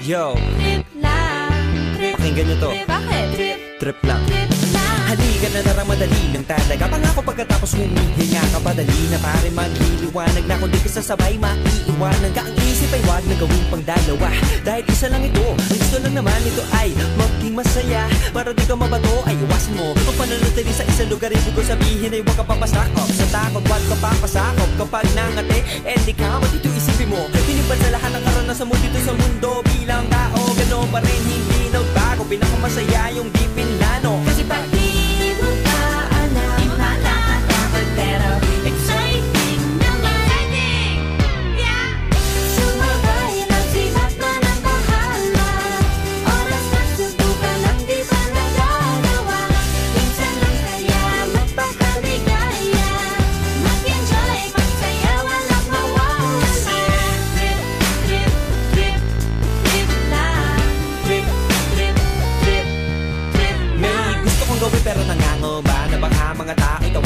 Yo, Trip lang, trip. pakinggan nyo to. Bakit? Trip lang. Trip lang. Halika na darang madali ng talaga. Pangako pagkatapos humihinga ka padali na pare magliliwanag na kung di ka sasabay maiiwanan ka. Ang isip ay wag na gawin pang dalawa dahil isa lang ito. Ang gusto lang naman ito ay maging masaya. Para di ka mabato ay iwasan mo ang pananatili sa isang lugar. Ibig ko sabihin ay huwag ka papasakop sa takot, wag ka papasakop. Kapag nangate, di ka matito isipin mo. Tinipan sa lahat ng karanasan mo dito sa mundo. Bilang tao, gano'n pa rin hindi nagbago. Pinakamasaya yung di pinlano. Kasi pag Di mo pa alam, di mo nakakatakot pero exciting naman. Yeah! Sumabay lang sibat na ng bahala. Oras na subukan lang di ba nagagawa. Minsan lang kaya magpakaligaya. Mag-enjoy, magsaya, walang mawawala. Trip, trip, trip, trip lang. Trip, trip, trip, trip lang. may gusto kong gawin pero nangangamba na baka mga tao ikaw